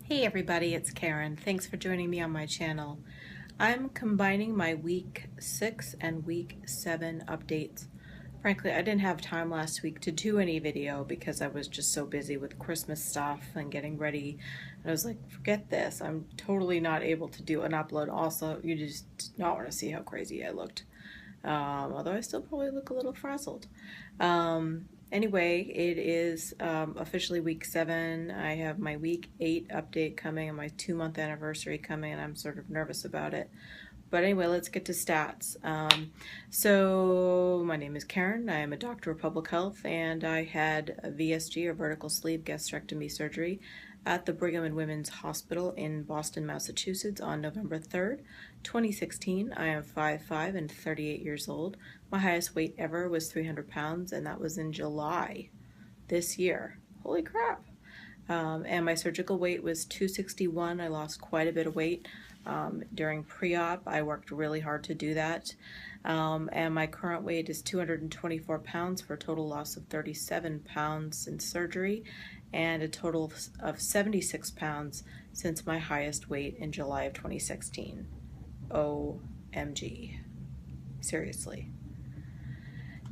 Hey everybody, it's Karen. Thanks for joining me on my channel. I'm combining my week 6 and week 7 updates. Frankly, I didn't have time last week to do any video because I was just so busy with Christmas stuff and getting ready. And I was like, forget this. I'm totally not able to do an upload. Also, you just not want to see how crazy I looked. Although I still probably look a little frazzled. Anyway, it is officially week 7. I have my week 8 update coming and my 2-month anniversary coming, and I'm sort of nervous about it. But anyway, let's get to stats. So my name is Karen. I am a doctor of public health, and I had a VSG, or vertical sleeve gastrectomy surgery, at the Brigham and Women's Hospital in Boston, Massachusetts on November 3rd, 2016. I am 5'5" and 38 years old. My highest weight ever was 300 pounds, and that was in July this year. Holy crap. And my surgical weight was 261. I lost quite a bit of weight during pre-op. I worked really hard to do that. And my current weight is 224 pounds for a total loss of 37 pounds in surgery and a total of 76 pounds since my highest weight in July of 2016. OMG. Seriously.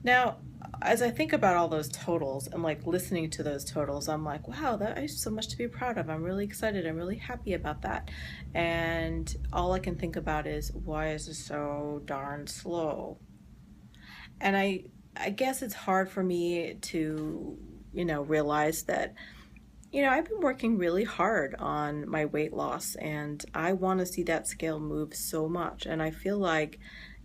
Now, as I think about all those totals and like listening to those totals, I'm like, wow, that is so much to be proud of. I'm really excited. I'm really happy about that. And all I can think about is, why is it so darn slow? And I guess it's hard for me to, realize that, I've been working really hard on my weight loss, and I want to see that scale move so much. And I feel like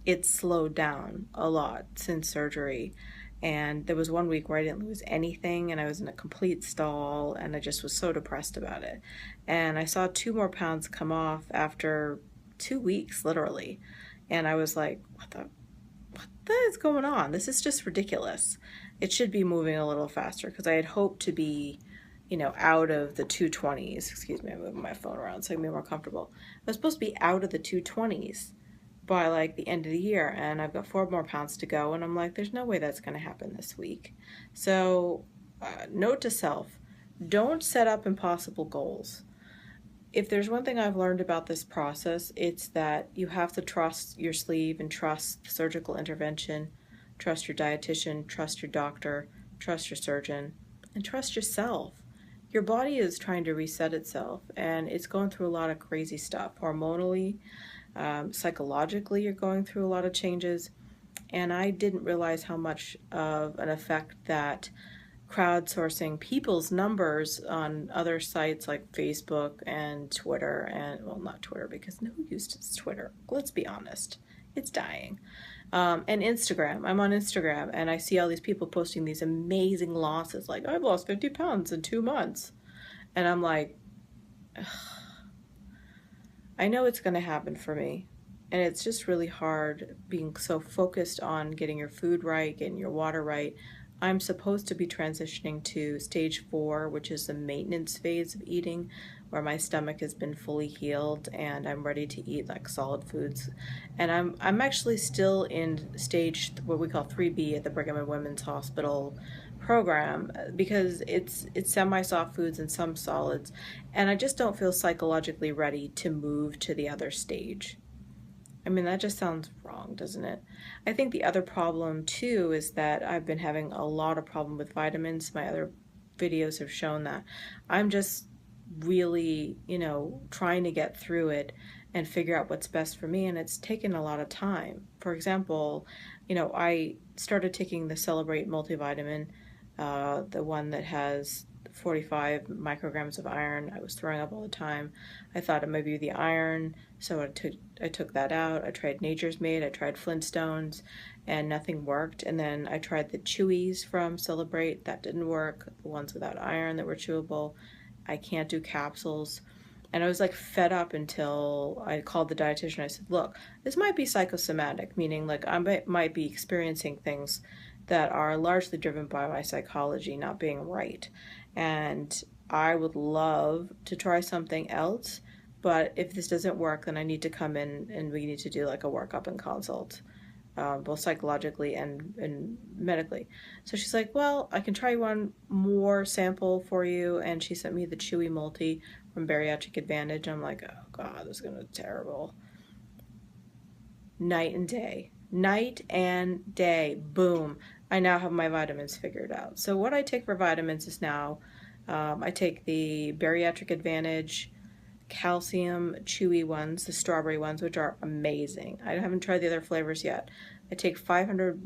it's slowed down a lot since surgery. And there was one week where I didn't lose anything, and I was in a complete stall, and I just was so depressed about it. And I saw 2 more pounds come off after 2 weeks, literally. And I was like, what the is going on? This is just ridiculous. It should be moving a little faster, because I had hoped to be, out of the 220s. Excuse me, I'm moving my phone around so I can be more comfortable. I was supposed to be out of the 220s by like the end of the year, and I've got 4 more pounds to go, and I'm like, there's no way that's going to happen this week. So note to self, don't set up impossible goals. If there's one thing I've learned about this process, it's that you have to trust your sleeve and trust surgical intervention, trust your dietitian, trust your doctor, trust your surgeon, and trust yourself. Your body is trying to reset itself, and it's going through a lot of crazy stuff hormonally. Psychologically, you're going through a lot of changes, and I didn't realize how much of an effect that crowdsourcing people's numbers on other sites like Facebook and Twitter, and well, not Twitter, because who uses Twitter? Let's be honest, it's dying. And Instagram. I'm on Instagram, and I see all these people posting these amazing losses, like, I've lost 50 pounds in 2 months, and I'm like, ugh. I know it's going to happen for me, and it's just really hard being so focused on getting your food right, getting your water right. I'm supposed to be transitioning to stage 4, which is the maintenance phase of eating, where my stomach has been fully healed and I'm ready to eat like solid foods. And I'm actually still in stage, what we call 3B at the Brigham and Women's Hospital program, because it's semi-soft foods and some solids, and I just don't feel psychologically ready to move to the other stage. I mean, that just sounds wrong, doesn't it? I think the other problem too is that I've been having a lot of problem with vitamins. My other videos have shown that. I'm just really, trying to get through it and figure out what's best for me, and it's taken a lot of time. For example, I started taking the Celebrate multivitamin, the one that has 45 micrograms of iron. I was throwing up all the time. I thought it might be the iron, so I took that out. I tried Nature's Made, I tried Flintstones, and nothing worked. And then I tried the Chewies from Celebrate. That didn't work. The ones without iron that were chewable. I can't do capsules. And I was like fed up until I called the dietitian. I said, look, this might be psychosomatic, meaning like I might be experiencing things that are largely driven by my psychology not being right. And I would love to try something else, but if this doesn't work, then I need to come in and we need to do like a workup and consult. both psychologically and medically. So she's like, well, I can try one more sample for you. And she sent me the Chewy Multi from Bariatric Advantage. I'm like, oh God, this is going to be terrible. Night and day. Night and day. Boom. I now have my vitamins figured out. So what I take for vitamins is now, I take the Bariatric Advantage calcium chewy ones, the strawberry ones, which are amazing. I haven't tried the other flavors yet. I take 500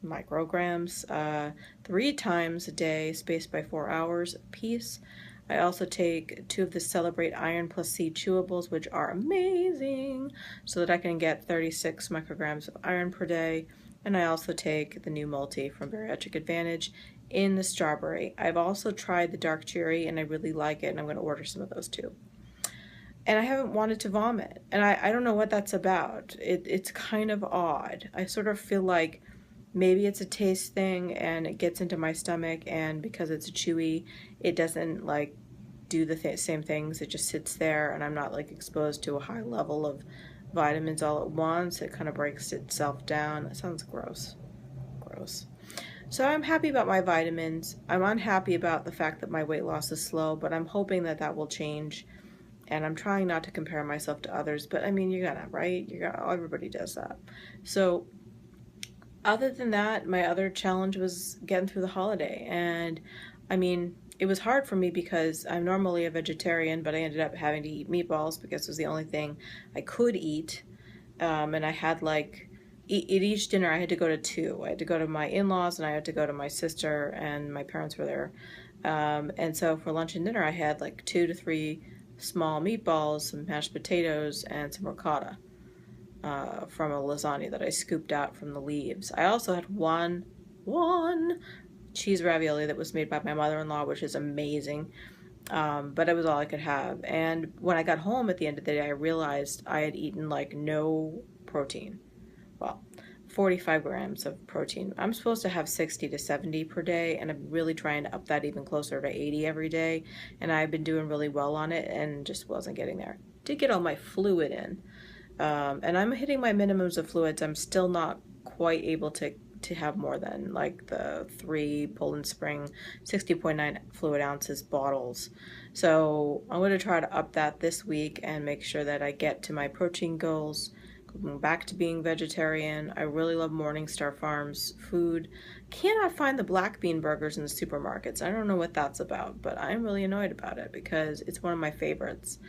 micrograms 3 times a day, spaced by 4 hours a piece. I also take 2 of the Celebrate Iron Plus C chewables, which are amazing, so that I can get 36 micrograms of iron per day. And I also take the new multi from Bariatric Advantage in the strawberry. I've also tried the dark cherry, and I really like it, and I'm going to order some of those too. And I haven't wanted to vomit, and I don't know what that's about. It's kind of odd. I sort of feel like maybe it's a taste thing and it gets into my stomach, and because it's a chewy, it doesn't like do the same things. It just sits there, and I'm not like exposed to a high level of vitamins all at once. It kind of breaks itself down. That sounds gross. Gross. So I'm happy about my vitamins. I'm unhappy about the fact that my weight loss is slow, but I'm hoping that that will change. And I'm trying not to compare myself to others, but I mean, you're gonna, right? Everybody does that. So other than that, my other challenge was getting through the holiday. And I mean, it was hard for me because I'm normally a vegetarian, but I ended up having to eat meatballs because it was the only thing I could eat. And I had like, at each dinner I had to go to 2. I had to go to my in-laws, and I had to go to my sister, and my parents were there. And so for lunch and dinner, I had like 2 to 3 small meatballs, some mashed potatoes, and some ricotta from a lasagna that I scooped out from the leaves. I also had one cheese ravioli that was made by my mother-in-law, which is amazing, but it was all I could have. And when I got home at the end of the day, I realized I had eaten like no protein. Well, 45 grams of protein. I'm supposed to have 60 to 70 per day, and I'm really trying to up that even closer to 80 every day, and I've been doing really well on it and just wasn't getting there. Did get all my fluid in, and I'm hitting my minimums of fluids. I'm still not quite able to have more than like the 3 Poland Spring 60.9 fluid ounces bottles. So I'm going to try to up that this week and make sure that I get to my protein goals. Going back to being vegetarian. I really love Morningstar Farms food. Cannot find the black bean burgers in the supermarkets. I don't know what that's about, but I'm really annoyed about it because it's one of my favorites.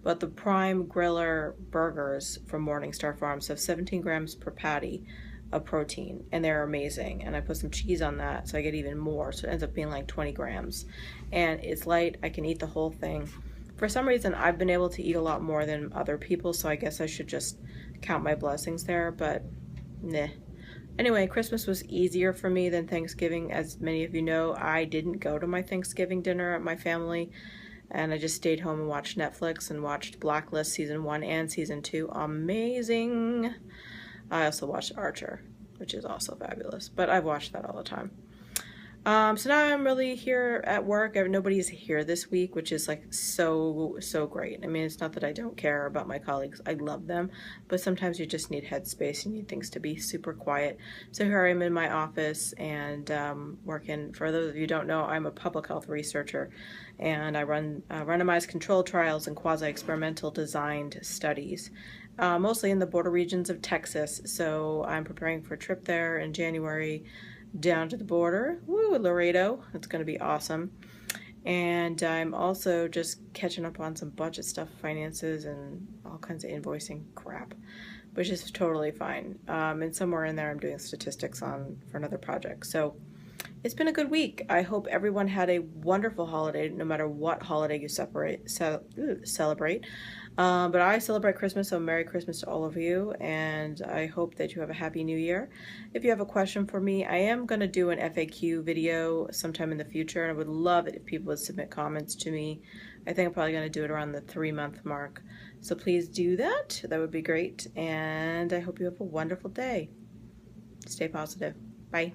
But the Prime Griller burgers from Morningstar Farms have 17 grams per patty of protein, and they're amazing. And I put some cheese on that, so I get even more. So it ends up being like 20 grams. And it's light. I can eat the whole thing. For some reason, I've been able to eat a lot more than other people, so I guess I should just count my blessings there, but nah. Anyway, Christmas was easier for me than Thanksgiving. As many of you know, I didn't go to my Thanksgiving dinner at my family, and I just stayed home and watched Netflix and watched Blacklist season 1 and season 2. Amazing. I also watched Archer, which is also fabulous, but I've watched that all the time. So now I'm really here at work. Nobody's here this week, which is like so great. I mean, it's not that I don't care about my colleagues. I love them, but sometimes you just need headspace. You need things to be super quiet. So here I am in my office and working. For those of you who don't know, I'm a public health researcher, and I run randomized controlled trials and quasi-experimental designed studies, mostly in the border regions of Texas. So I'm preparing for a trip there in January, down to the border, Laredo. It's going to be awesome. And I'm also just catching up on some budget stuff, finances, and all kinds of invoicing crap, which is totally fine. And somewhere in there I'm doing statistics for another project. So it's been a good week. I hope everyone had a wonderful holiday, no matter what holiday you celebrate. But I celebrate Christmas, so Merry Christmas to all of you, and I hope that you have a Happy New Year. If you have a question for me, I am going to do an FAQ video sometime in the future, and I would love it if people would submit comments to me. I think I'm probably going to do it around the 3-month mark. So please do that. That would be great, and I hope you have a wonderful day. Stay positive. Bye.